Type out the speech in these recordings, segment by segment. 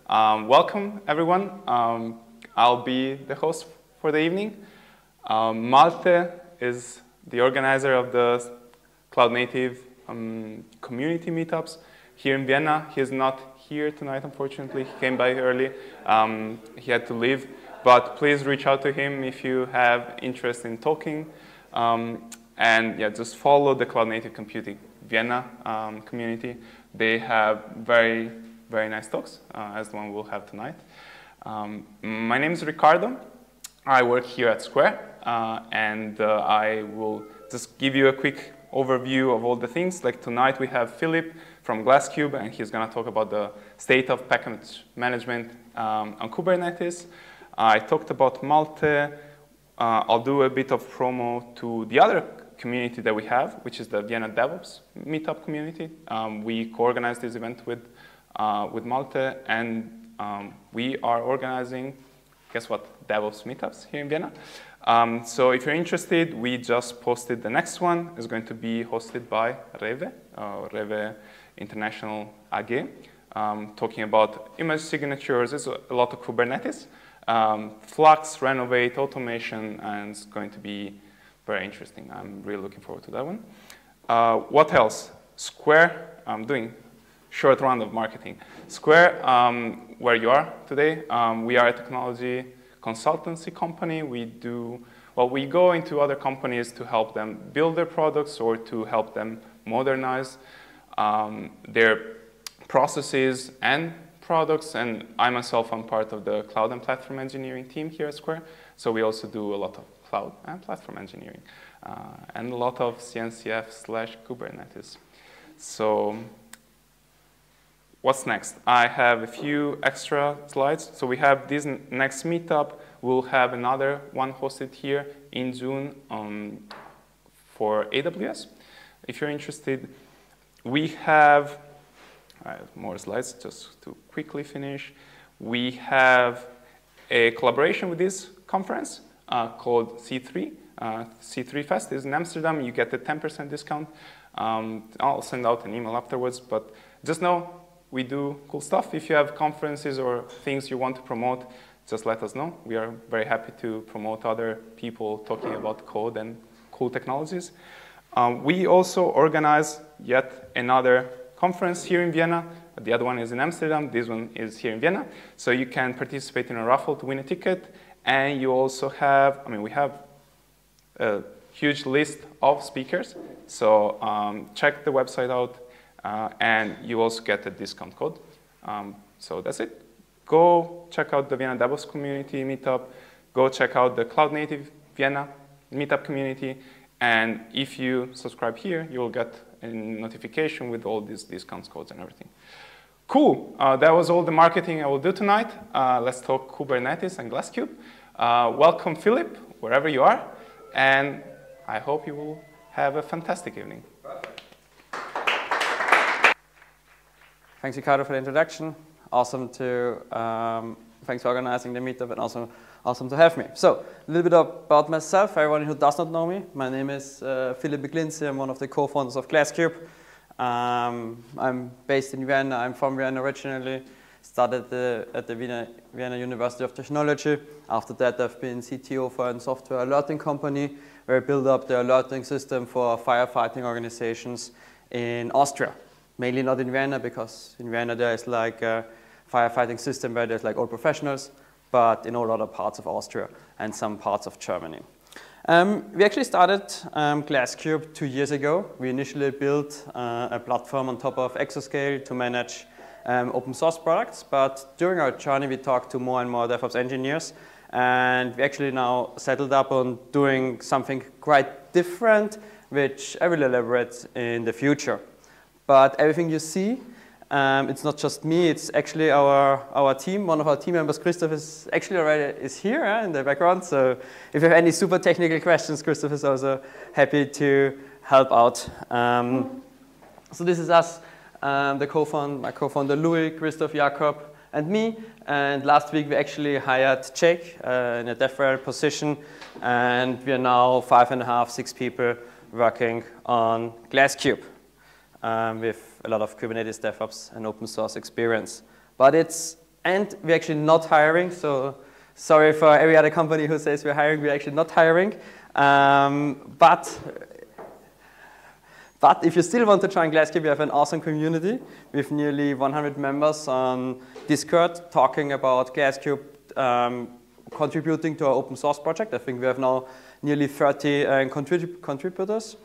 Welcome, everyone. I'll be the host for the evening. Malte is the organizer of the Cloud Native community meetups here in Vienna. He's not here tonight, unfortunately. He came by early. He had to leave. But please reach out to him if you have interest in talking. And yeah, just follow the Cloud Native Computing Vienna community. They have very nice talks, as the one we'll have tonight. My name is Ricardo. I work here at Square, and I will just give you a quick overview of all the things. Like tonight we have Philip from Glasskube, and he's going to talk about the state of package management on Kubernetes. I talked about Malte. I'll do a bit of promo to the other community that we have, which is the Vienna DevOps meetup community. We co-organized this event with Malte, and we are organizing, guess what, DevOps meetups here in Vienna. So if you're interested, we just posted the next one. It's going to be hosted by Reve International AG, talking about image signatures. There's a lot of Kubernetes, Flux, Renovate, automation, and it's going to be very interesting. I'm really looking forward to that one. What else? Square, I'm doing short round of marketing. Square, where you are today, we are a technology consultancy company. We go into other companies to help them build their products or to help them modernize their processes and products. And I myself am part of the cloud and platform engineering team here at Square. So we also do a lot of cloud and platform engineering and a lot of CNCF/Kubernetes. So what's next? I have a few extra slides. So we have this next meetup. We'll have another one hosted here in June for AWS. If you're interested, we have more slides just to quickly finish. We have a collaboration with this conference called C3. C3 Fest is in Amsterdam. You get a 10% discount. I'll send out an email afterwards, but just know we do cool stuff. If you have conferences or things you want to promote, just let us know. We are very happy to promote other people talking about code and cool technologies. We also organize yet another conference here in Vienna. The other one is in Amsterdam. This one is here in Vienna. So you can participate in a raffle to win a ticket. And you also have, we have a huge list of speakers. So check the website out. And you also get a discount code. So that's it. Go check out the Vienna DevOps community meetup. Go check out the Cloud Native Vienna meetup community. And if you subscribe here, you will get a notification with all these discount codes and everything. Cool. That was all the marketing I will do tonight. Let's talk Kubernetes and Glasskube. Welcome, Philip, wherever you are. And I hope you will have a fantastic evening. Thanks, Ricardo, for the introduction. Awesome to, thanks for organizing the meetup, and also awesome to have me. So, a little bit about myself, for everyone who does not know me. My name is Philip Beglinzi. I'm one of the co-founders of Glasskube. I'm based in Vienna. I'm from Vienna originally. Started at the Vienna University of Technology. After that, I've been CTO for a software alerting company, where I built up the alerting system for firefighting organizations in Austria. Mainly not in Vienna, because in Vienna there is like a firefighting system where there's like all professionals, but in all other parts of Austria and some parts of Germany. We actually started Glasskube 2 years ago. We initially built a platform on top of Exascale to manage open source products, but during our journey we talked to more and more DevOps engineers, and we actually now settled up on doing something quite different, which I will elaborate in the future. But everything you see, it's not just me, it's actually our team. One of our team members, Christoph, is actually already here in the background. So if you have any super technical questions, Christoph is also happy to help out. So this is us, my co-founder Louis, Christoph, Jakob, and me. And last week we actually hired Jake in a DevRel position. And we are now 5.5, 6 people working on Glasskube. With a lot of Kubernetes DevOps and open source experience. But it's and we're actually not hiring, so sorry for every other company who says we're hiring, we're actually not hiring. But if you still want to join Glasskube, we have an awesome community with nearly 100 members on Discord talking about Glasskube, contributing to our open source project. I think we have now nearly 30 contributors.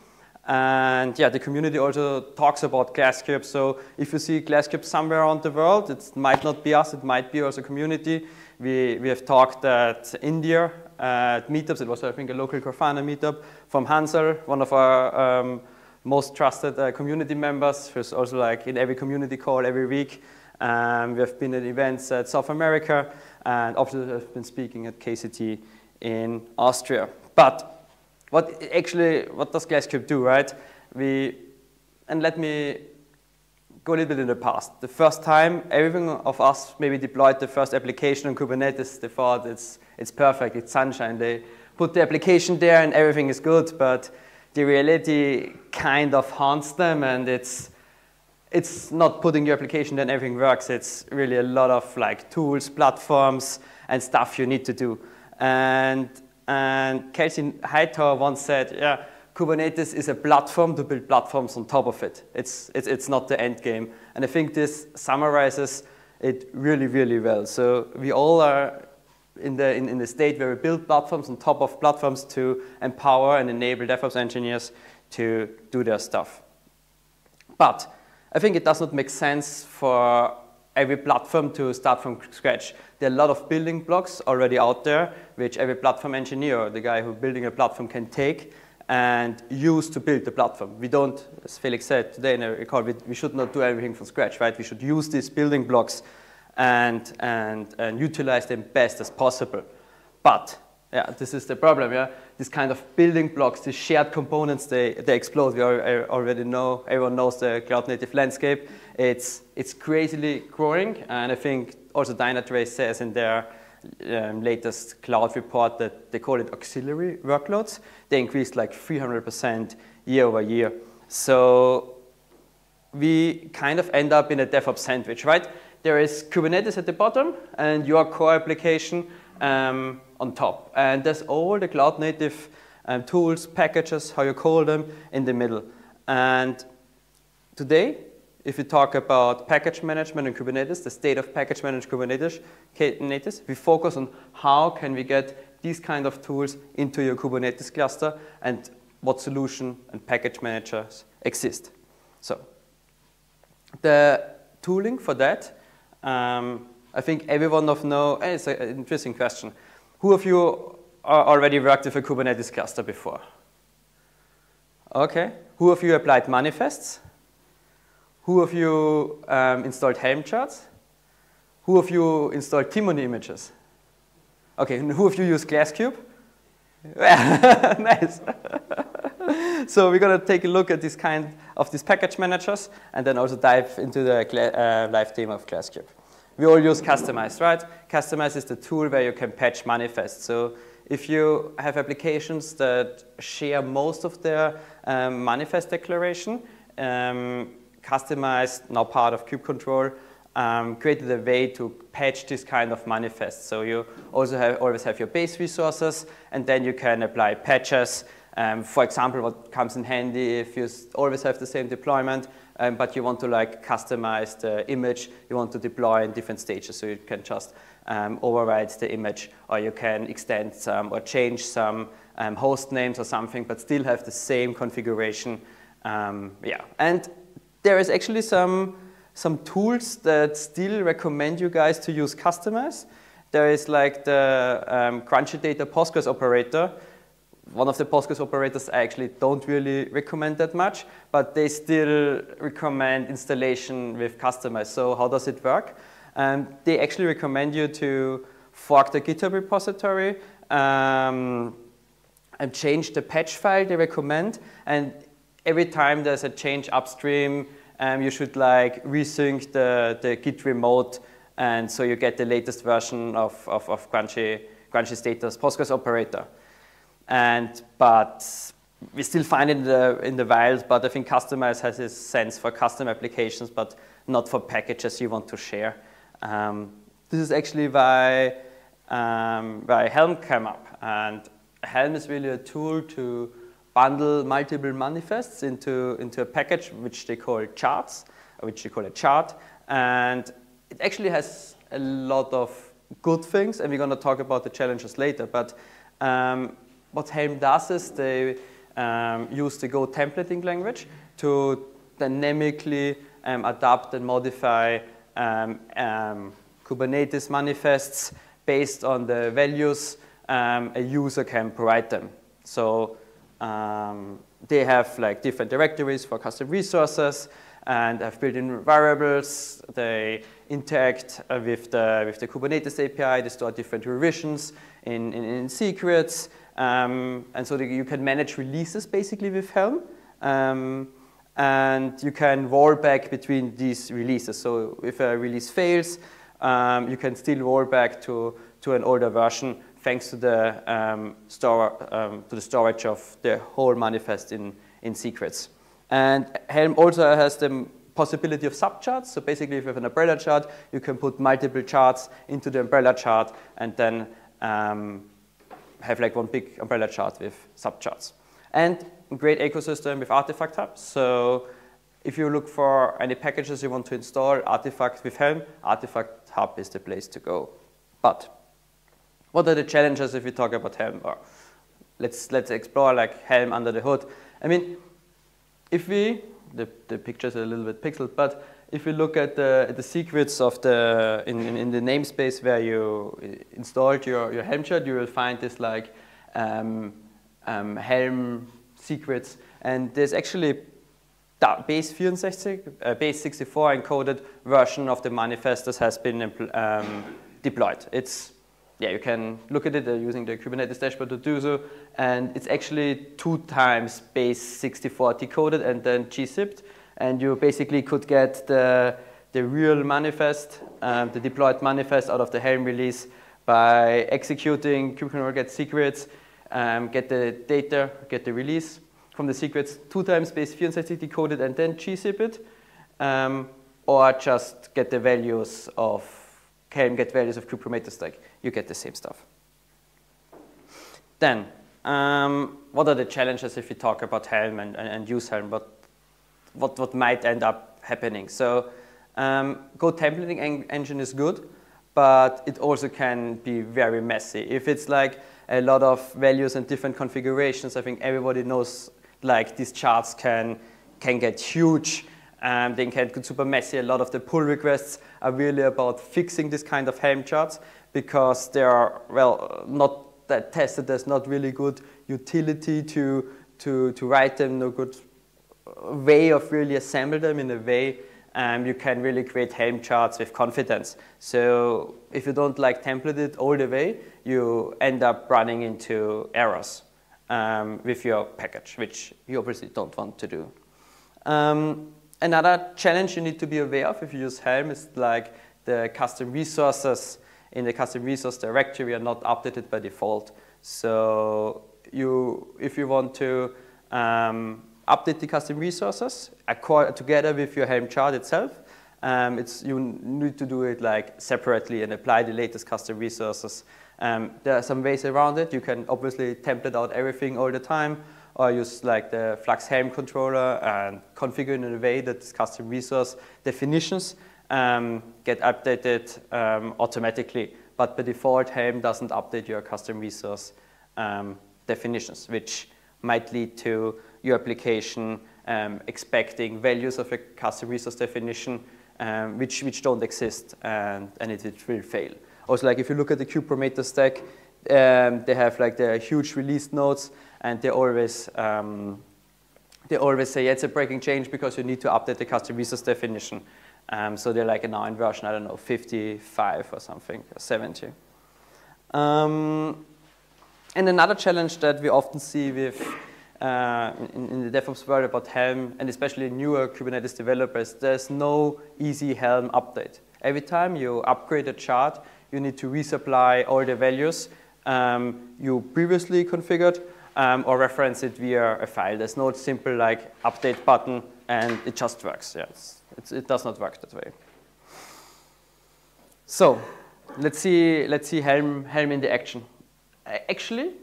And yeah, the community also talks about Glasskube. So if you see Glasskube somewhere around the world, it might not be us, it might be also community. We have talked at India at meetups. It was, I think, a local Grafana meetup from Hansel, one of our most trusted community members, who's also like in every community call every week. We have been at events at South America, and obviously have been speaking at KCT in Austria. But what does Glasskube do, right? And let me go a little bit in the past. The first time, everyone of us maybe deployed the first application on Kubernetes. They thought it's perfect, it's sunshine. They put the application there and everything is good, but the reality kind of haunts them, and it's not putting your application then everything works. It's really a lot of like tools, platforms, and stuff you need to do. And Kelsey Hightower once said, yeah, Kubernetes is a platform to build platforms on top of it. It's not the end game. And I think this summarizes it really, really well. So we all are in the state where we build platforms on top of platforms to empower and enable DevOps engineers to do their stuff. But I think it does not make sense for every platform to start from scratch. There are a lot of building blocks already out there, which every platform engineer or the guy who's building a platform can take and use to build the platform. We don't, as Felix said today in a call, we should not do everything from scratch, right? We should use these building blocks and utilize them best as possible. But yeah, this is the problem, yeah? This kind of building blocks, these shared components, they explode. We already know, everyone knows the cloud native landscape. It's crazily growing, and I think also Dynatrace says in their latest cloud report that they call it auxiliary workloads. They increased like 300% year over year. So we kind of end up in a DevOps sandwich, right? There is Kubernetes at the bottom and your core application on top. And there's all the cloud native tools, packages, how you call them, in the middle. And today, if we talk about package management in Kubernetes, the state of package managed Kubernetes, we focus on how can we get these kind of tools into your Kubernetes cluster and what solution and package managers exist. So the tooling for that, I think everyone it's an interesting question. Who of you already worked with a Kubernetes cluster before? Okay. Who of you applied manifests? Who of you installed Helm charts? Who of you installed Timoni images? Okay, and who of you used Glasskube? Nice. So we're going to take a look at this kind of these package managers and then also dive into the live demo of Glasskube. We all use Customize, right? Customize is the tool where you can patch manifests. So if you have applications that share most of their manifest declaration, Customize, now part of KubeControl, created a way to patch this kind of manifest. So you also always have your base resources, and then you can apply patches. For example, what comes in handy if you always have the same deployment, but you want to like customize the image, you want to deploy in different stages. So you can just override the image, or you can extend some or change some host names or something, but still have the same configuration. Yeah, and there is actually some tools that still recommend you guys to use Customize. There is like the crunchy data Postgres operator. One of the Postgres operators I actually don't really recommend that much, but they still recommend installation with Customize. So how does it work? They actually recommend you to fork the GitHub repository and change the patch file they recommend. And every time there's a change upstream, you should like resync the Git remote, and so you get the latest version of crunchy status Postgres operator. But we still find it in the wild, but I think Customize has its sense for custom applications, but not for packages you want to share. this is actually why Helm came up. And Helm is really a tool to bundle multiple manifests into a package which they call charts, or which they call a chart. And it actually has a lot of good things, and we're going to talk about the challenges later. But what Helm does is they use the Go templating language to dynamically adapt and modify Kubernetes manifests based on the values a user can provide them. So they have like different directories for custom resources and have built-in variables. They interact with the Kubernetes API. They store different revisions in secrets. And so you can manage releases basically with Helm. And you can roll back between these releases. So if a release fails, you can still roll back to an older version thanks to the storage of the whole manifest in secrets. And Helm also has the possibility of subcharts. So basically, if you have an umbrella chart, you can put multiple charts into the umbrella chart and then have like one big umbrella chart with subcharts. And a great ecosystem with Artifact Hub. So if you look for any packages you want to install, Artifact with Helm, Artifact Hub is the place to go. But what are the challenges if we talk about Helm? Or let's explore like Helm under the hood. I mean, if we, the pictures are a little bit pixeled, but if you look at the secrets of in the namespace where you installed your Helm chart, you will find this like Helm secrets, and there's actually base 64 encoded version of the manifest that has been deployed. You can look at it using the Kubernetes dashboard to do so, and it's actually 2 times base 64 decoded and then gzipped, and you basically could get the real manifest, the deployed manifest out of the Helm release by executing kubectl get secrets, get the data, get the release from the secrets 2 times base 64 decoded and then gzip it, or just get the values of Helm, get values of Kubernetes stack. You get the same stuff. Then, what are the challenges if we talk about Helm and use Helm? What might end up happening? So, Go templating engine is good, but it also can be very messy. If it's like a lot of values and different configurations, I think everybody knows like these charts can get huge. They can get super messy. A lot of the pull requests are really about fixing this kind of Helm charts because they are, well, not that tested. There's not really good utility to write them, no good way of really assemble them in a way you can really create Helm charts with confidence. So if you don't like template it all the way, you end up running into errors with your package, which you obviously don't want to do. Another challenge you need to be aware of if you use Helm is like the custom resources in the custom resource directory are not updated by default. So if you want to update the custom resources together with your Helm chart itself, you need to do it like separately and apply the latest custom resources. There are some ways around it. You can obviously template out everything all the time, or use like the Flux Helm controller and configure it in a way that this custom resource definitions get updated automatically. But by default, Helm doesn't update your custom resource definitions, which might lead to your application expecting values of a custom resource definition which don't exist, and it will fail. Also, like if you look at the Kubernetes stack, they have like the huge release notes, and they always say, yeah, it's a breaking change because you need to update the custom resource definition. So they're like now in version, I don't know, 55 or something, or 70. And another challenge that we often see with in the DevOps world about Helm, and especially newer Kubernetes developers, there's no easy Helm update. Every time you upgrade a chart, you need to resupply all the values you previously configured or reference it via a file. There's no simple like update button and it just works. Yeah, it does not work that way. So let's see Helm in the action. Actually,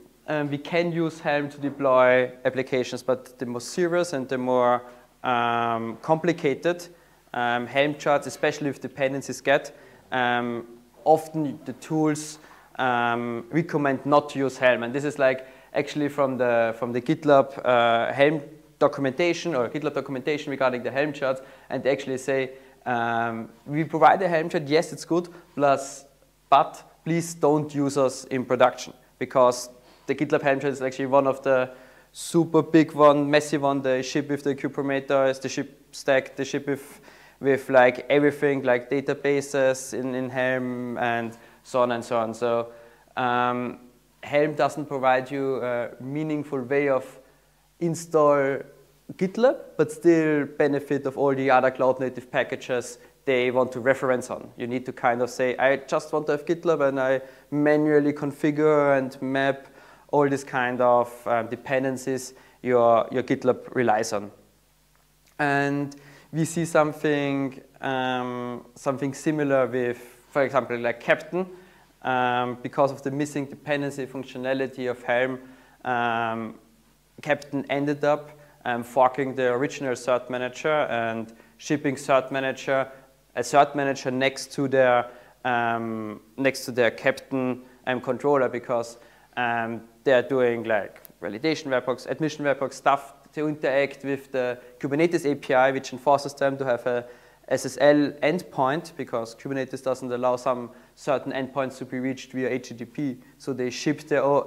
we can use Helm to deploy applications, but the more serious and the more complicated Helm charts, especially if dependencies get, often the tools recommend not to use Helm. And this is like actually from the GitLab Helm documentation or GitLab documentation regarding the Helm charts, and they actually say, we provide a Helm chart, yes, it's good, but please don't use us in production, because the GitLab Helm chart is actually one of the super big one, messy one. They ship with the Kubernetes, the ship stack, they ship with like everything, like databases in Helm and so on and so on. So Helm doesn't provide you a meaningful way of install GitLab, but still benefit of all the other cloud native packages they want to reference on. You need to kind of say, I just want to have GitLab, and I manually configure and map all these kind of dependencies your GitLab relies on. And we see something similar with, for example, like Captain. Because of the missing dependency functionality of Helm, Captain ended up forking the original cert manager and shipping a cert manager next to their Captain controller, because they're doing like validation webhooks, admission webhooks, stuff to interact with the Kubernetes API, which enforces them to have a SSL endpoint, because Kubernetes doesn't allow some certain endpoints to be reached via HTTP. So they shipped their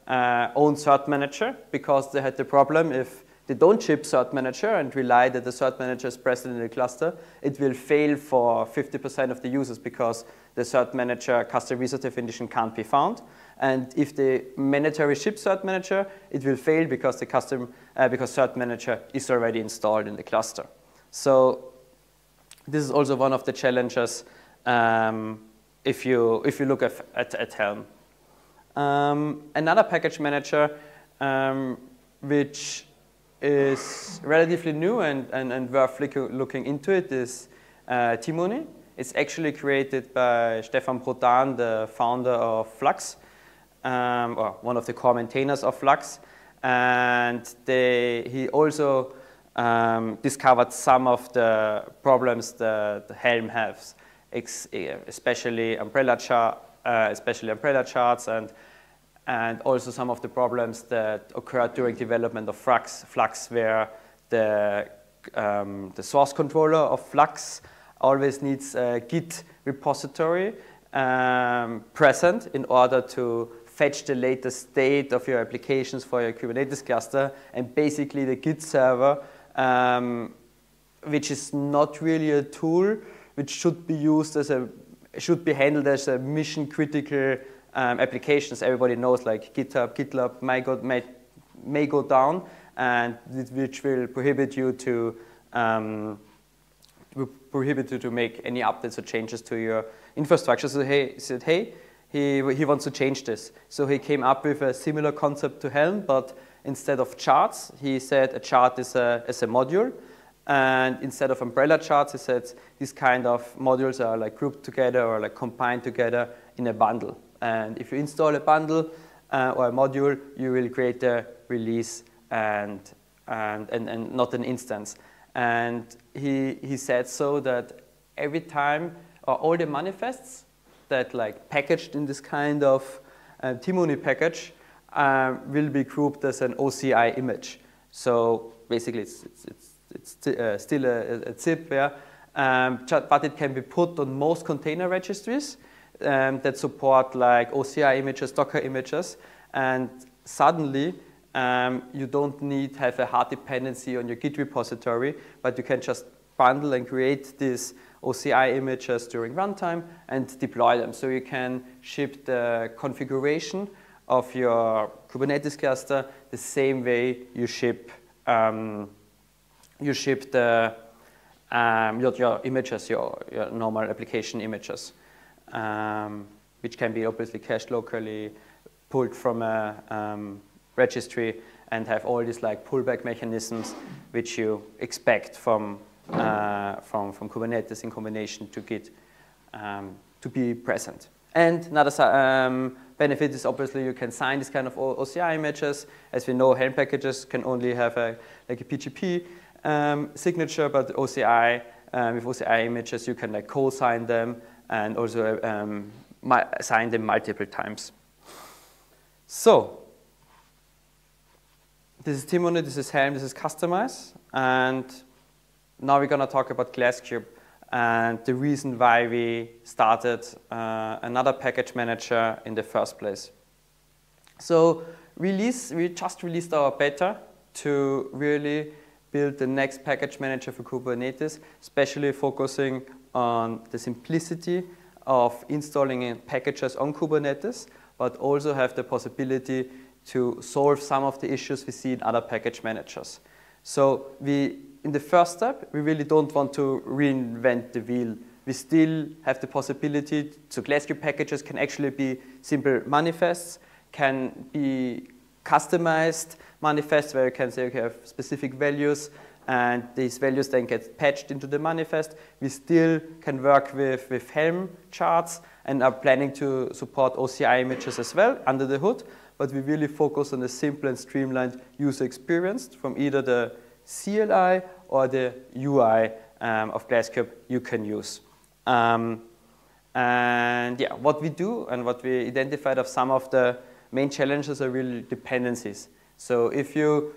own cert manager, because they had the problem if they don't ship cert manager and rely that the cert manager is present in the cluster, it will fail for 50% of the users, because the cert manager custom resource definition can't be found. And if the mandatory ship cert manager, it will fail because because cert manager is already installed in the cluster. So this is also one of the challenges if you look at Helm. Another package manager which is relatively new and worth looking into it is Timoni. It's actually created by Stefan Prodan, the founder of Flux, or one of the core maintainers of Flux. And he also discovered some of the problems that Helm has, especially umbrella charts, and also some of the problems that occurred during development of Flux, where the source controller of Flux always needs a Git repository present in order to fetch the latest state of your applications for your Kubernetes cluster. And basically the Git server, which is not really a tool, which should be handled as a mission critical applications. Everybody knows, like GitLab may go down, and which will prohibit you to make any updates or changes to your infrastructure. So he said, hey, he wants to change this. So he came up with a similar concept to Helm, but instead of charts, he said a chart is a module. And instead of umbrella charts, he said these kind of modules are like grouped together or like combined together in a bundle. And if you install a bundle or a module, you will create a release and not an instance. And he said so that every time, or all the manifests that like packaged in this kind of Timoni package will be grouped as an OCI image. So basically, it's still a zip, yeah, but it can be put on most container registries that support like OCI images, Docker images, and suddenly you don't need to have a hard dependency on your Git repository, but you can just bundle and create these OCI images during runtime and deploy them. So you can ship the configuration of your Kubernetes cluster the same way you ship your images, your normal application images, which can be obviously cached locally, pulled from a registry, and have all these like pullback mechanisms which you expect from Kubernetes in combination to Git. to be present. And another benefit is obviously you can sign this kind of OCI images. As we know, Helm packages can only have like a PGP signature, but OCI, with OCI images, you can like co-sign them and also sign them multiple times. So, this is Timoni, this is Helm, this is Customize, and now we're going to talk about Glasskube and the reason why we started another package manager in the first place. So we just released our beta to really build the next package manager for Kubernetes, especially focusing on the simplicity of installing packages on Kubernetes, but also have the possibility to solve some of the issues we see in other package managers. So in the first step, we really don't want to reinvent the wheel. We still have the possibility, so Glasskube packages can actually be simple manifests, can be customized manifests where you can say, okay, I have specific values, and these values then get patched into the manifest. We still can work with Helm charts and are planning to support OCI images as well under the hood, but we really focus on the simple and streamlined user experience from either the CLI or the UI of Glasskube you can use. And yeah, what we do and what we identified of some of the main challenges are really dependencies. So if you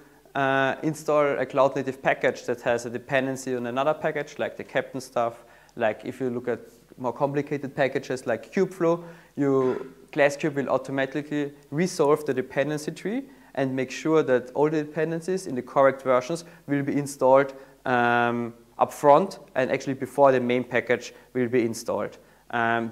install a cloud native package that has a dependency on another package, like the captain stuff, like if you look at more complicated packages like Kubeflow, Glasskube will automatically resolve the dependency tree and make sure that all the dependencies in the correct versions will be installed up front and actually before the main package will be installed.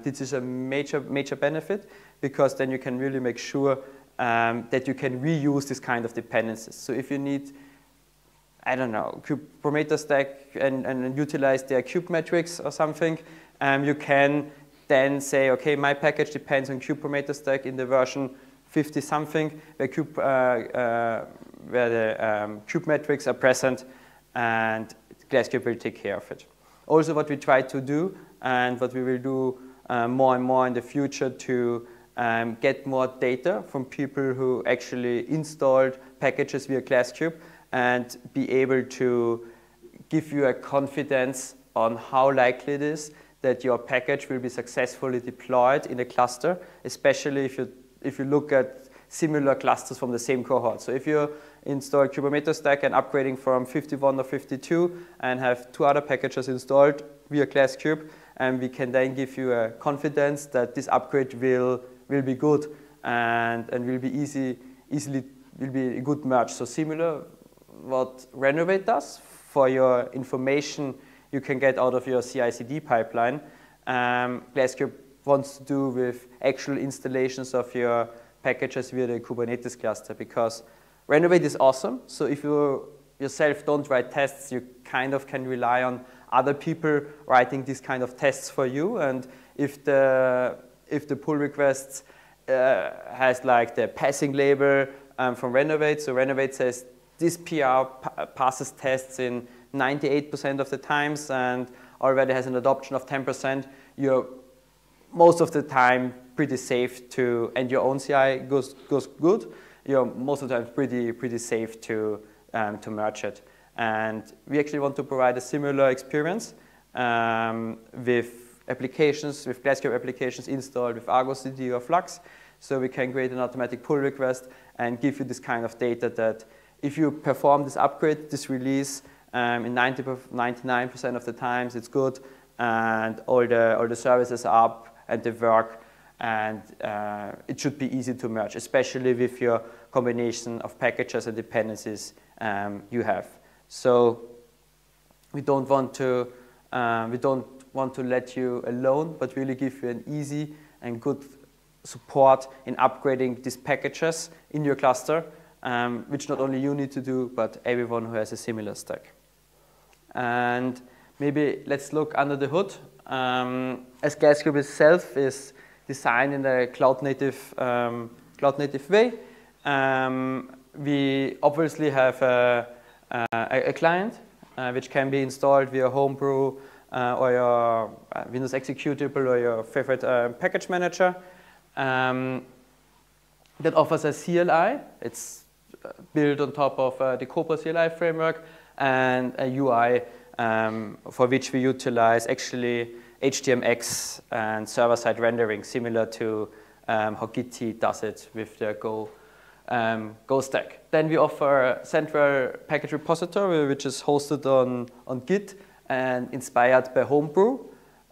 This is a major benefit because then you can really make sure that you can reuse this kind of dependencies. So if you need, I don't know, Kubernetes stack and utilize their kube metrics or something, you can then say, okay, my package depends on Kubernetes stack in the version 50 something, where the kube metrics are present, and Glasskube will take care of it. Also, what we try to do, and what we will do more and more in the future to get more data from people who actually installed packages via Glasskube and be able to give you a confidence on how likely it is that your package will be successfully deployed in a cluster, especially if you look at similar clusters from the same cohort. So if you install Kubernetes stack and upgrading from 51 or 52 and have 2 other packages installed via Glasskube, and we can then give you a confidence that this upgrade will be good and will be easily will be a good merge. So similar what Renovate does for your information you can get out of your CI/CD pipeline, Glasskube wants to do with actual installations of your packages via the Kubernetes cluster, because Renovate is awesome. So if you yourself don't write tests, you kind of can rely on other people writing these kind of tests for you. And if the pull request has like the passing label from Renovate, so Renovate says this PR passes tests in 98% of the times and already has an adoption of 10%, you're most of the time pretty safe to, and your own CI goes good, you're most of the time pretty safe to merge it. And we actually want to provide a similar experience with applications, with Glasskube applications installed with Argo CD or Flux. So we can create an automatic pull request and give you this kind of data that if you perform this upgrade, this release, in 99% of the times it's good, and all the services are up and they work, and it should be easy to merge, especially with your combination of packages and dependencies you have. So we don't want to let you alone, but really give you an easy and good support in upgrading these packages in your cluster, which not only you need to do, but everyone who has a similar stack. And maybe let's look under the hood. As Glasskube itself is designed in a cloud native way, we obviously have a client which can be installed via Homebrew or your Windows executable or your favorite package manager that offers a CLI. It's built on top of the Cobra CLI framework, and a UI for which we utilize actually HTMX and server-side rendering, similar to how Git does it with their Go stack. Then we offer a central package repository, which is hosted on Git and inspired by Homebrew.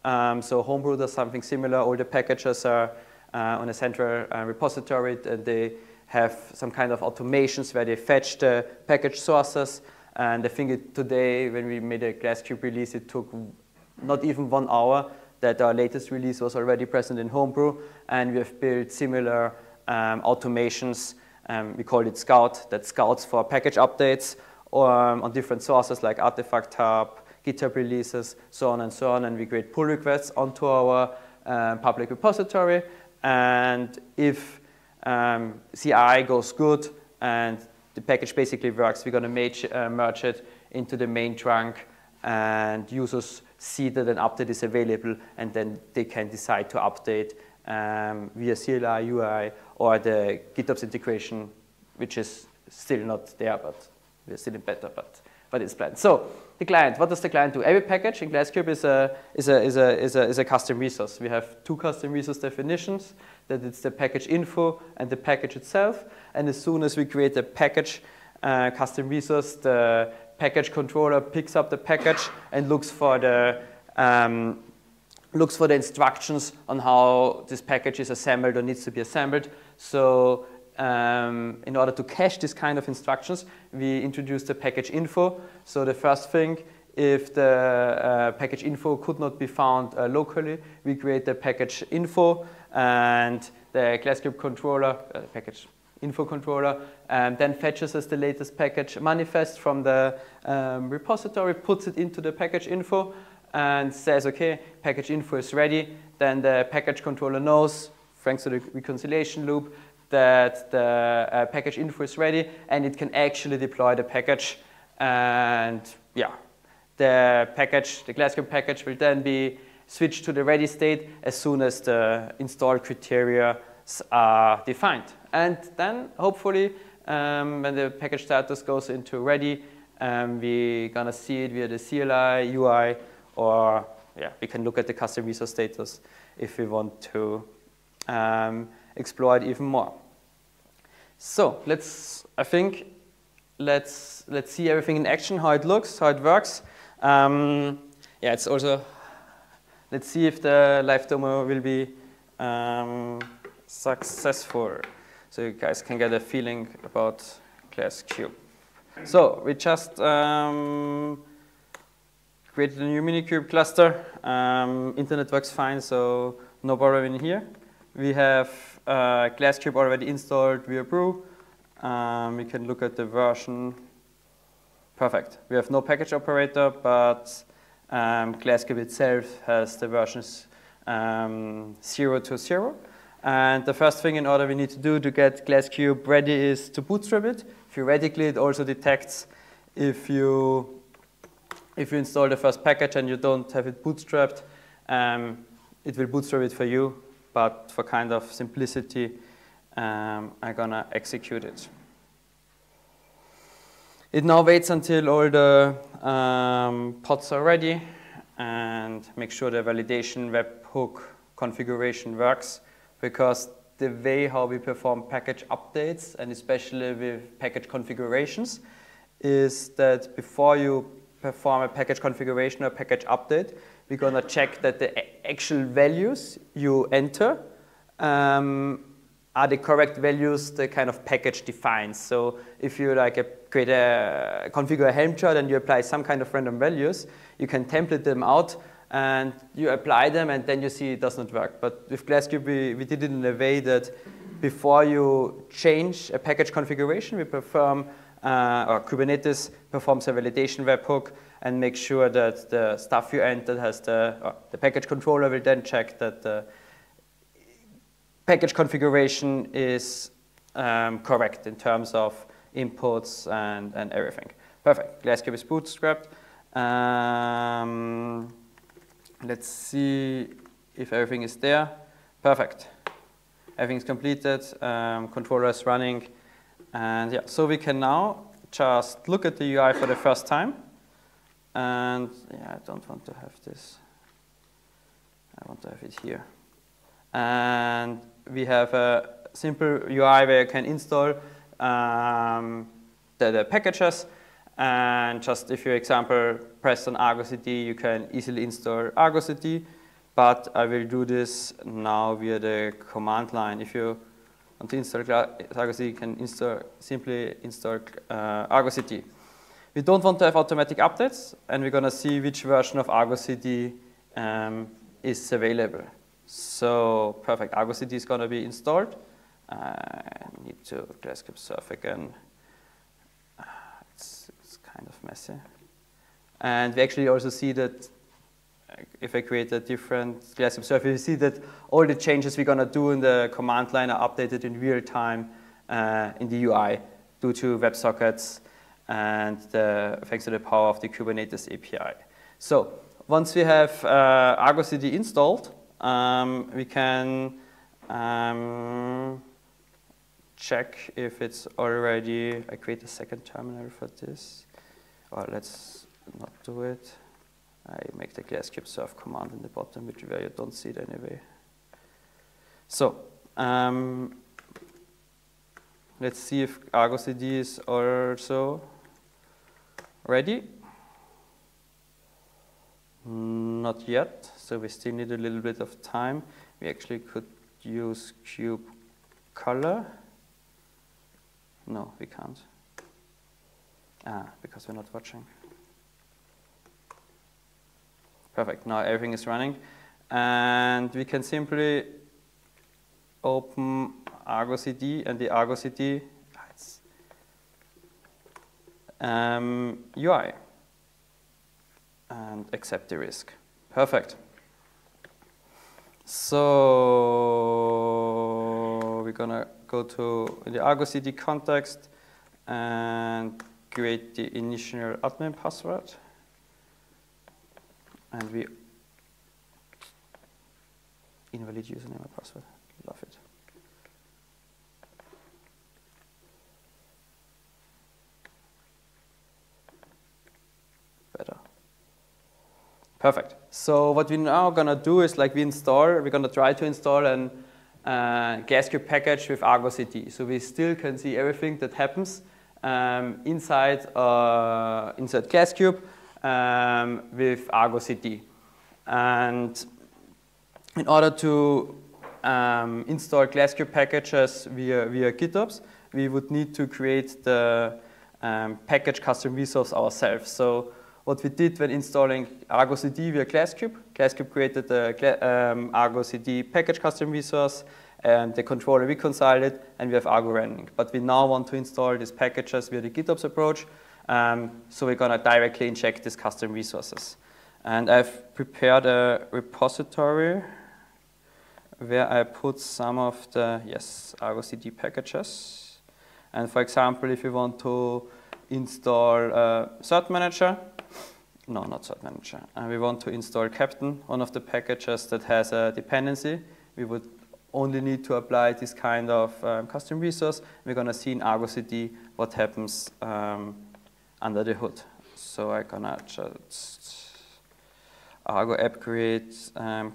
So Homebrew does something similar. All the packages are on a central repository, and they have some kind of automations where they fetch the package sources. And I think today, when we made a Glasskube release, it took not even 1 hour that our latest release was already present in Homebrew. And we have built similar automations. We call it Scout, that scouts for package updates on different sources like Artifact Hub, GitHub releases, so on and so on. And we create pull requests onto our public repository. And if CI goes good and the package basically works, we're going to merge it into the main trunk, and users see that an update is available, and then they can decide to update via CLI, UI, or the GitOps integration, which is still not there, but we're still in beta, but it's planned. So the client, what does the client do? Every package in Glasskube is a custom resource. We have 2 custom resource definitions, that it's the package info and the package itself. And as soon as we create a package custom resource, the package controller picks up the package and looks for the instructions on how this package is assembled or needs to be assembled. So in order to cache this kind of instructions, we introduce the package info. So the first thing, if the package info could not be found locally, we create the package info, and the Glasskube controller, package info controller, then fetches us the latest package manifest from the repository, puts it into the package info, and says, okay, package info is ready. Then the package controller knows, thanks to the reconciliation loop, that the package info is ready, and it can actually deploy the package. And yeah, the Glasskube package will then be switched to the ready state as soon as the install criteria are defined. And then hopefully, when the package status goes into ready, we're gonna see it via the CLI, UI, or yeah, we can look at the custom resource status if we want to explore it even more. So let's see everything in action, how it looks, how it works. Yeah, it's also, let's see if the live demo will be successful, so you guys can get a feeling about Glasskube. So we just created a new Minikube cluster. Internet works fine, so no problem in here. We have Glasskube already installed via Brew. We can look at the version. Perfect. We have no package operator, but Glasskube itself has the versions 0 to 0. And the first thing in order we need to do to get Glasskube ready is to bootstrap it. Theoretically, it also detects if you install the first package and you don't have it bootstrapped, it will bootstrap it for you. But for kind of simplicity, I'm gonna execute it. It now waits until all the pods are ready and make sure the validation webhook configuration works, because the way how we perform package updates, and especially with package configurations, is that before you perform a package configuration or package update, we're going to check that the actual values you enter are the correct values the kind of package defines. So if you configure a Helm chart and you apply some kind of random values, you can template them out and you apply them, and then you see it does not work. But with Glasskube, we did it in a way that before you change a package configuration, we perform, or Kubernetes performs a validation webhook and make sure that the stuff you entered has the package controller will then check that the package configuration is correct in terms of inputs and everything. Perfect. Glasskube is bootstrapped. Let's see if everything is there. Perfect. Everything is completed. Controller is running. And yeah, so we can now just look at the UI for the first time. And yeah, I don't want to have this. I want to have it here. And we have a simple UI where you can install the packages. And just if you, example, press on Argo CD, you can easily install Argo CD. But I will do this now via the command line. If you want to install Argo CD, you can simply install Argo CD. We don't want to have automatic updates, and we're going to see which version of Argo CD is available. So perfect, Argo CD is going to be installed. I need to Glasskube serve again. It's kind of messy. And we actually also see that if I create a different Glasskube server, you see that all the changes we're going to do in the command line are updated in real time in the UI due to WebSockets and thanks to the power of the Kubernetes API. So once we have Argo CD installed, we can check if it's already, I create a second terminal for this, or let's not do it. I make the Glasskube serve command in the bottom, where you don't see it anyway. So let's see if Argo CD is also ready. Not yet, so we still need a little bit of time. We actually could use cube color. No, we can't. Because we're not watching. Perfect, now everything is running. And we can simply open Argo CD and the Argo CD UI and accept the risk. Perfect. So we're gonna go to the Argo CD context and create the initial admin password. And we invalid username and password. Love it. Better. Perfect. So what we're now gonna do is we're gonna try to install an Glasskube package with Argo CD. So we still can see everything that happens inside Glasskube with Argo CD. And in order to install Glasskube packages via GitOps, we would need to create the package custom resource ourselves. So what we did when installing Argo CD via Glasskube created the Argo CD package custom resource, and the controller reconciled it, and we have Argo running. But we now want to install these packages via the GitOps approach, so we're going to directly inject these custom resources. And I've prepared a repository where I put some of the, Argo CD packages. And for example, if you want to install Cert Manager, no, not Cert Manager, we want to install Captain, one of the packages that has a dependency, we would only need to apply this kind of custom resource. We're going to see in Argo CD what happens under the hood. So I'm going to just Argo app create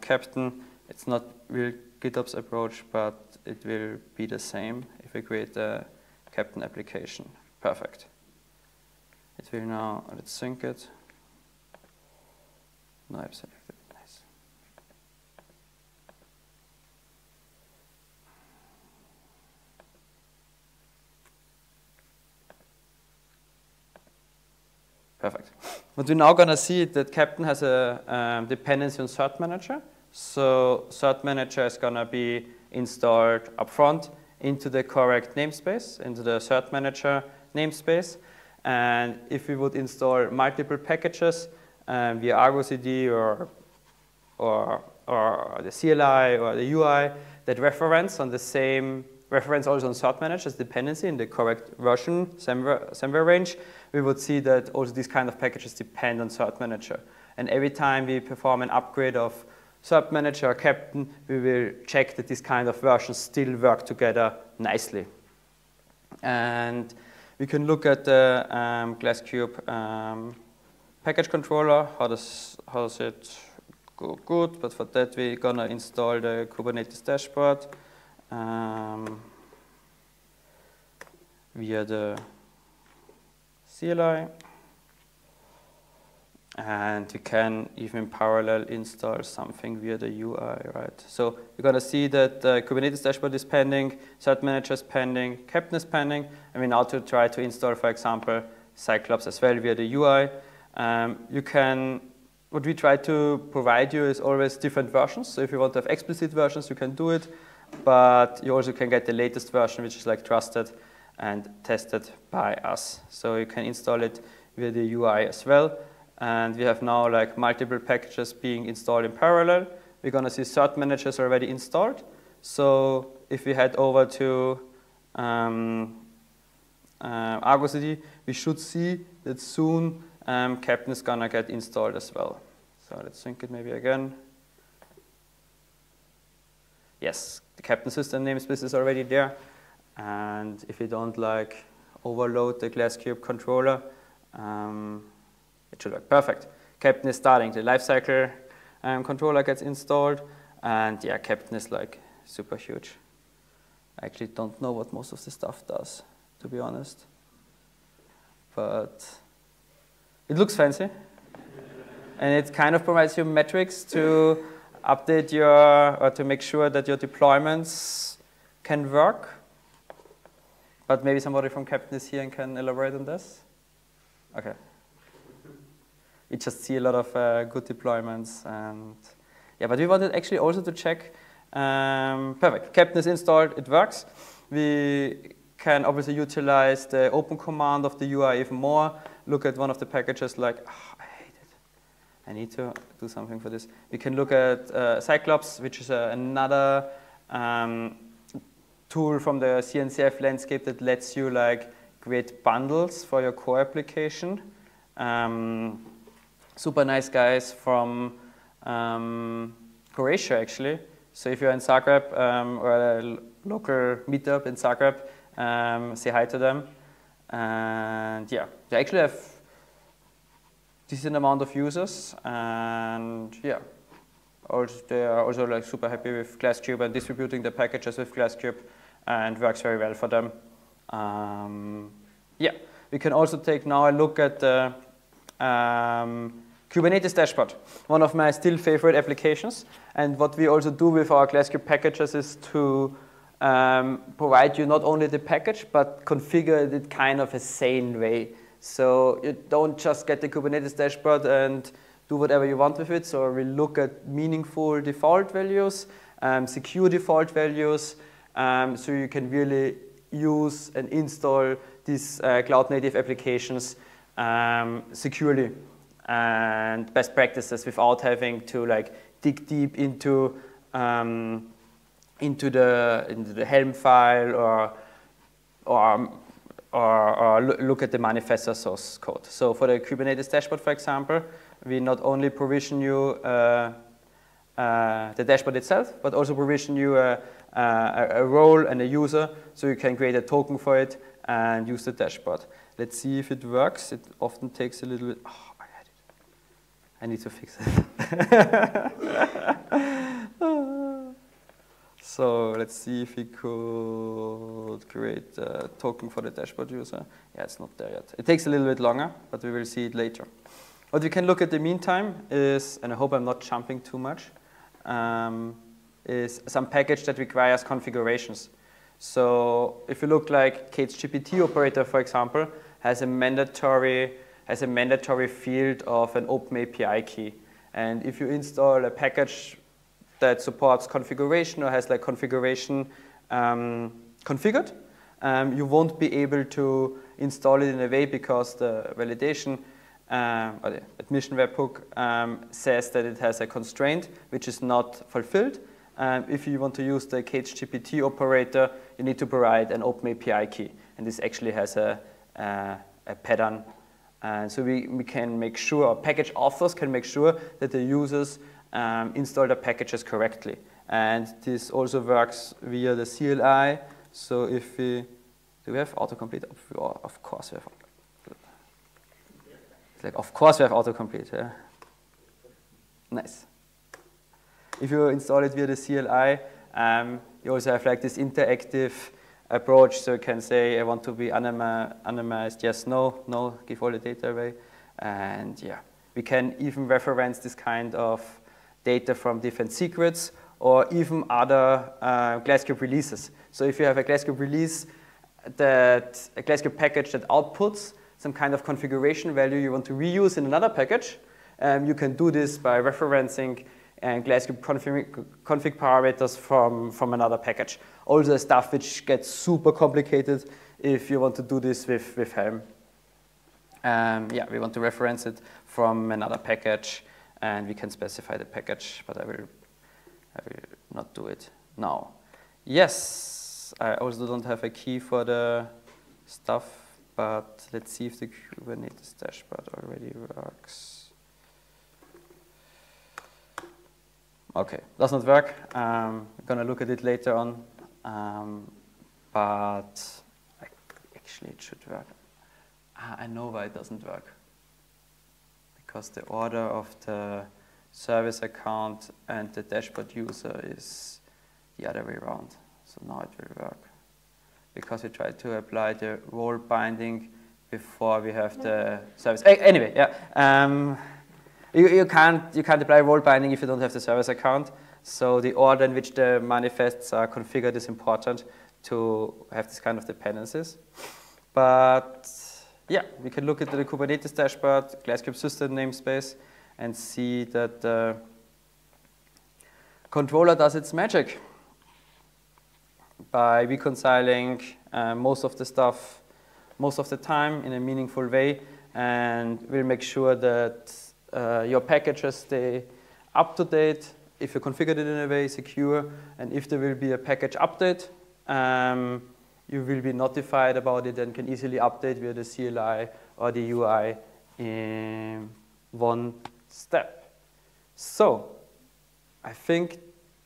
Captain. It's not real GitOps approach, but it will be the same if we create a Captain application. Perfect. It will now, let's sync it. No, I've selected. Nice. Perfect. What we're now going to see is that Captain has a dependency on Cert Manager. So Cert Manager is going to be installed upfront into the correct namespace, into the Cert Manager namespace. And if we would install multiple packages via Argo CD or the CLI or the UI that reference on the same reference also on Cert Manager's dependency in the correct version, somewhere range, we would see that also these kind of packages depend on Cert Manager. And every time we perform an upgrade of sub manager or captain, we will check that these kind of versions still work together nicely. And we can look at the Glasskube package controller. How does it go good? But for that, we're gonna install the Kubernetes dashboard via the CLI. And we can even in parallel install something via the UI, right? So you're going to see that the Kubernetes dashboard is pending, cert manager is pending, captain is pending, and we now to try to install, for example, Cyclops as well via the UI. What we try to provide you is always different versions. So if you want to have explicit versions, you can do it, but you also can get the latest version, which is like trusted and tested by us. So you can install it via the UI as well. And we have now like multiple packages being installed in parallel. We're going to see cert managers already installed. So if we head over to Argo CD, we should see that soon Captain is going to get installed as well. So let's sync it maybe again. Yes, the Captain system namespace is already there. And if we don't like overload the Glasskube controller, it should work perfect. Captain is starting. The lifecycle controller gets installed. And yeah, Captain is like super huge. I actually don't know what most of the stuff does, to be honest. But it looks fancy. And it kind of provides you metrics to update or to make sure that your deployments can work. But maybe somebody from Captain is here and can elaborate on this. Okay. We just see a lot of good deployments, and yeah. But we wanted actually also to check. Perfect. Captain is installed. It works. We can obviously utilize the open command of the UI even more. Look at one of the packages like, oh, I hate it. I need to do something for this. We can look at Cyclops, which is another tool from the CNCF landscape that lets you like create bundles for your core application. Super nice guys from Croatia, actually. So if you're in Zagreb or a local meetup in Zagreb, say hi to them. And yeah, they actually have decent amount of users, and yeah, they are also like super happy with Glasskube and distributing the packages with Glasskube, and works very well for them. Yeah, we can also take now a look at the Kubernetes dashboard, one of my still favorite applications. And what we also do with our Glasskube packages is to provide you not only the package, but configure it kind of a sane way. So you don't just get the Kubernetes dashboard and do whatever you want with it. So we look at meaningful default values, secure default values, so you can really use and install these cloud-native applications securely, and best practices without having to like dig deep into the Helm file or look at the manifest or source code. So for the Kubernetes dashboard, for example, we not only provision you the dashboard itself, but also provision you a role and a user, so you can create a token for it and use the dashboard. Let's see if it works. It often takes a little bit. Oh, I had it. I need to fix it. So let's see if we could create a token for the dashboard user. Yeah, it's not there yet. It takes a little bit longer, but we will see it later. What we can look at the meantime is, and I hope I'm not jumping too much, is some package that requires configurations. So if you look like KHGPT operator, for example, has a mandatory field of an open API key. And if you install a package that supports configuration or has like configuration configured, you won't be able to install it in a way because the validation or the admission webhook says that it has a constraint which is not fulfilled. If you want to use the KHGPT operator, you need to provide an open API key, and this actually has a pattern And so we can make sure, or package authors can make sure that the users install the packages correctly. And this also works via the CLI. So if we, do we have autocomplete? Of course we have. It's like, of course we have autocomplete. Yeah. Nice. If you install it via the CLI, you also have like this interactive approach. So you can say, I want to be anonymized, yes, no, give all the data away. And yeah, we can even reference this kind of data from different secrets or even other Glasskube releases. So if you have a Glasskube release, a Glasskube package that outputs some kind of configuration value you want to reuse in another package, you can do this by referencing Glasskube config parameters from another package. Also stuff which gets super complicated if you want to do this with Helm. Yeah, we want to reference it from another package, and we can specify the package, but I will not do it now. Yes, I also don't have a key for the stuff, but let's see if the Kubernetes dashboard already works. Okay, does not work. I'm gonna look at it later on, but actually it should work. I know why it doesn't work. Because the order of the service account and the dashboard user is the other way around. So now it will work. Because we tried to apply the role binding before we have the service. Anyway, yeah. You can't apply role binding if you don't have the service account. So the order in which the manifests are configured is important to have this kind of dependencies. But yeah, we can look at the Kubernetes dashboard, Glasskube system namespace, and see that the controller does its magic by reconciling most of the stuff most of the time in a meaningful way, and will make sure that your packages stay up to date if you configured it in a way secure, and if there will be a package update, you will be notified about it and can easily update via the CLI or the UI in one step. So I think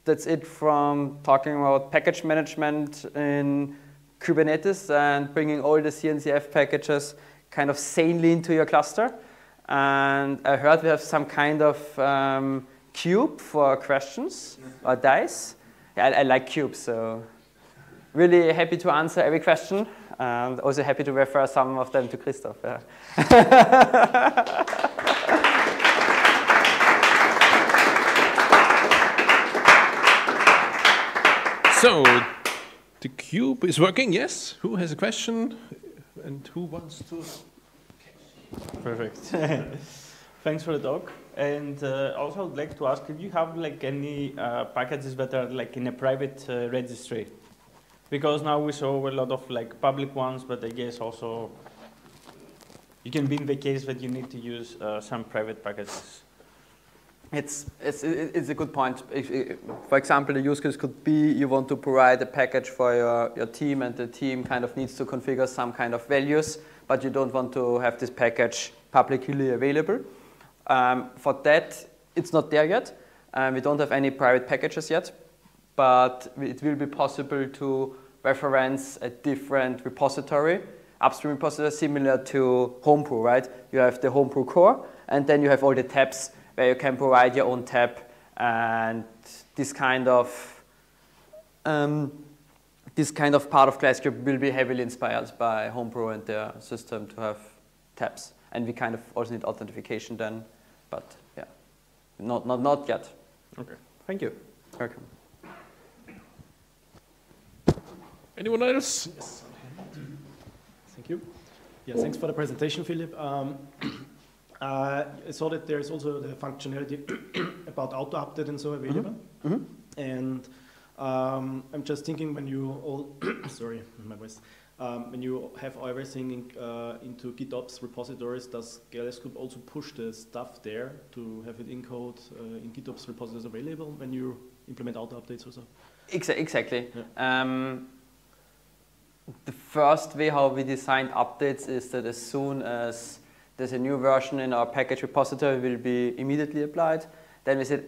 that's it from talking about package management in Kubernetes and bringing all the CNCF packages kind of sanely into your cluster. And I heard we have some kind of cube for questions or dice. Yeah, I like cubes, so really happy to answer every question, and also happy to refer some of them to Christoph. Yeah. So, the cube is working, yes? Who has a question? And who wants to? Perfect. Thanks for the talk. And also I'd like to ask if you have like any packages that are like in a private registry. Because now we saw a lot of like public ones, but I guess also you can be in the case that you need to use some private packages. It's a good point. For example, the use case could be you want to provide a package for your team, and the team kind of needs to configure some kind of values, but you don't want to have this package publicly available. For that, it's not there yet. We don't have any private packages yet, but it will be possible to reference a different repository, upstream repository similar to Homebrew, right? You have the Homebrew core, and then you have all the tabs where you can provide your own tab, and this kind of part of Glasskube will be heavily inspired by Homebrew and their system to have tabs. And we kind of also need authentication then, but yeah, not yet. Okay, thank you. Welcome. Anyone else? Yes. Thank you. Yeah, thanks for the presentation, Philip. I saw that there's also the functionality about auto-update and so available. Mm-hmm. And I'm just thinking when you all, sorry, my voice. When you have everything into GitOps repositories, does Glasskube also push the stuff there to have it in code in GitOps repositories available when you implement auto-updates or so? Exactly. Yeah. The first way how we designed updates is that as soon as there's a new version in our package repository will be immediately applied. Then we said,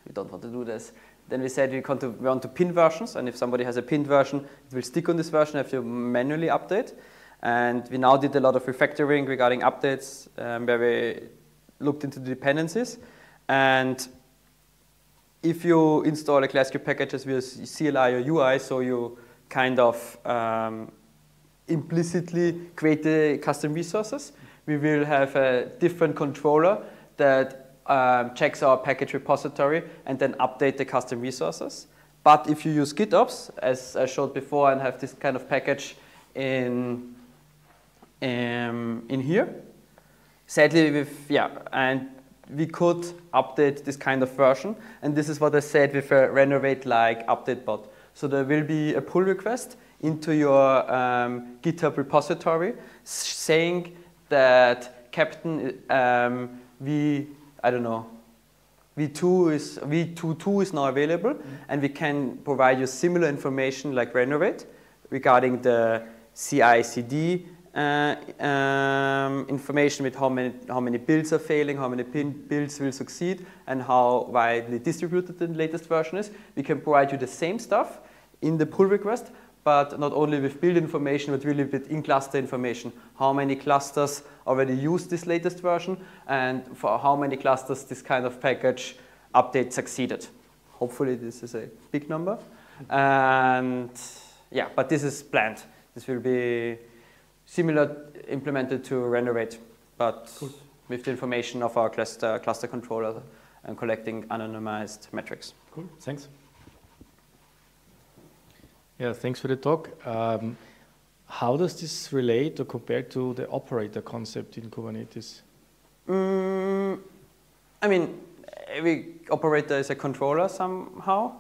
we don't want to do this. Then we said we want to pin versions, and if somebody has a pinned version, it will stick on this version, have to manually update. And we now did a lot of refactoring regarding updates, where we looked into the dependencies. And if you install a Glasskube packages with CLI or UI, so you kind of implicitly create the custom resources, we will have a different controller that checks our package repository and then update the custom resources. But if you use GitOps, as I showed before, and have this kind of package in here, sadly, and we could update this kind of version, and this is what I said with a renovate-like update bot. So there will be a pull request into your GitHub repository saying that Captain V22 is now available, and we can provide you similar information like renovate regarding the CI/CD information with how many builds are failing, how many builds will succeed, and how widely distributed the latest version is. We can provide you the same stuff in the pull request, but not only with build information, but really with in-cluster information. How many clusters already use this latest version, and for how many clusters this kind of package update succeeded. Hopefully this is a big number. And yeah, but this is planned. This will be similar implemented to renovate, but with the information of our cluster controller and collecting anonymized metrics. Cool, thanks. Yeah, thanks for the talk. How does this relate or compare to the operator concept in Kubernetes? I mean, every operator is a controller somehow,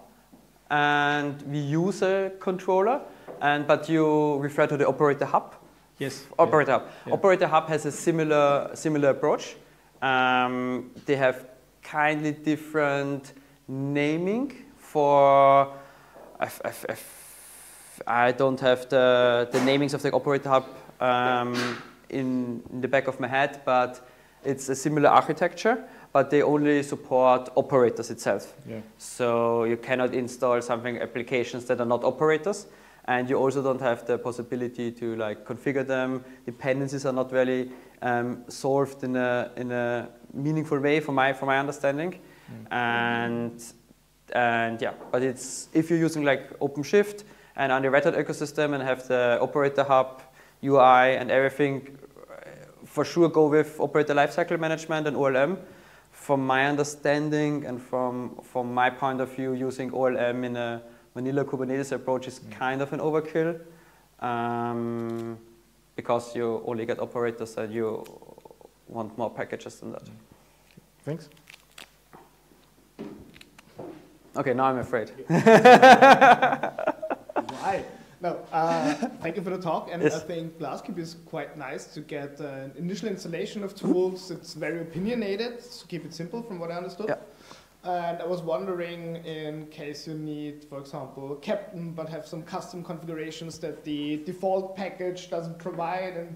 and we use a controller, but you refer to the operator hub. Yes. Operator hub. Yeah. Operator hub has a similar approach. They have kindly different naming for. I don't have the namings of the operator hub in the back of my head, but it's a similar architecture, but they only support operators itself. Yeah. So you cannot install applications that are not operators, and you also don't have the possibility to like configure them. Dependencies are not really solved in a meaningful way, from my understanding, and yeah. But it's if you're using like OpenShift and on the Red Hat ecosystem and have the operator hub, UI and everything, for sure go with operator lifecycle management and OLM. From my understanding and from my point of view, using OLM in a vanilla Kubernetes approach is kind of an overkill, because you only get operators and you want more packages than that. Thanks. Okay, now I'm afraid. Why? No, thank you for the talk, and yes. I think Glasskube is quite nice to get an initial installation of tools. It's very opinionated, to keep it simple from what I understood. Yeah. And I was wondering, in case you need, for example, Captain, but have some custom configurations that the default package doesn't provide, and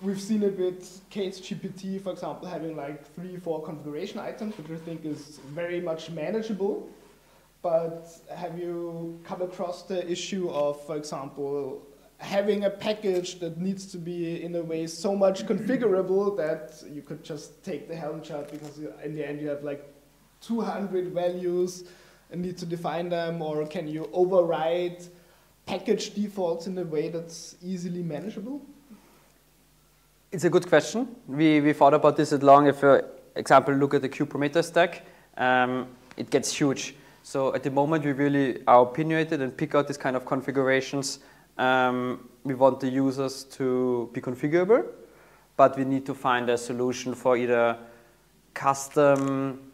we've seen it with Case GPT, for example, having like 3-4 configuration items, which I think is very much manageable. But have you come across the issue of, for example, having a package that needs to be in a way so much configurable that you could just take the Helm chart, because in the end you have like 200 values and need to define them, or can you override package defaults in a way that's easily manageable? It's a good question. We thought about this at long. If, for example, look at the Kubernetes stack, it gets huge. So at the moment, we really are opinionated and pick out this kind of configurations. We want the users to be configurable, but we need to find a solution for either custom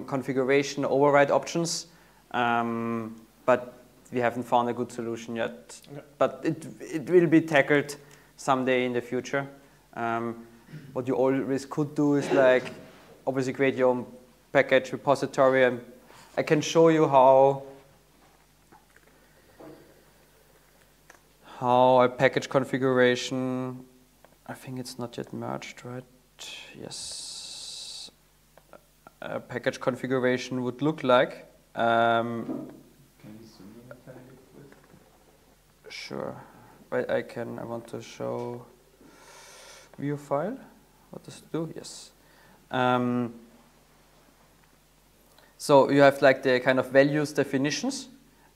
configuration override options. But we haven't found a good solution yet. Okay. But it will be tackled someday in the future. What you always could do is like obviously create your own package repository, and I can show you how a package configuration I think it's not yet merged, right? Yes. A package configuration would look like. Can you zoom in a tiny bit? Sure. I want to show view file. What does it do? Yes. So you have like the kind of values definitions,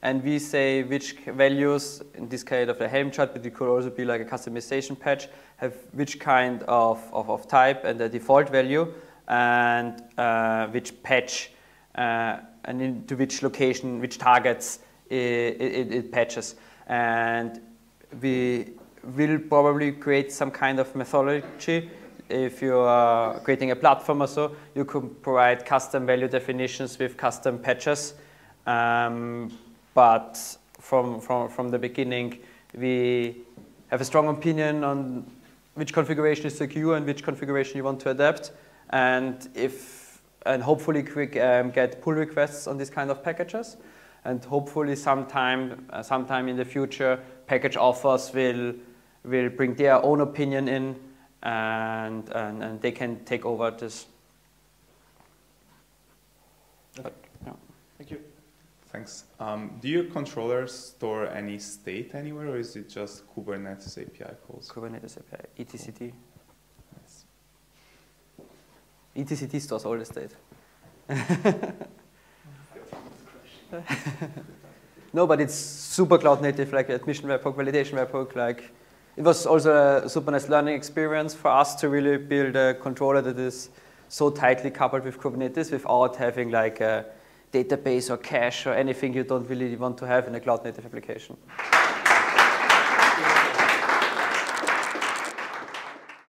and we say which values, in this kind of a Helm chart, but it could also be like a customization patch, have which kind of type and the default value, and which patch and into which location, which targets it patches. And we will probably create some kind of methodology. If you are creating a platform or so, you could provide custom value definitions with custom patches. But from the beginning, we have a strong opinion on which configuration is secure and which configuration you want to adapt. And hopefully get pull requests on these kind of packages. And hopefully sometime in the future, package authors will bring their own opinion in, and they can take over this. Okay. Yeah. Thank you. Thanks. Do your controllers store any state anywhere, or is it just Kubernetes API calls? Kubernetes API, etcd. Nice. etcd stores all the state. No, but it's super cloud native, like admission webhook, validation webhook. Like, it was also a super nice learning experience for us to really build a controller that is so tightly coupled with Kubernetes without having like a database or cache or anything you don't really want to have in a cloud native application.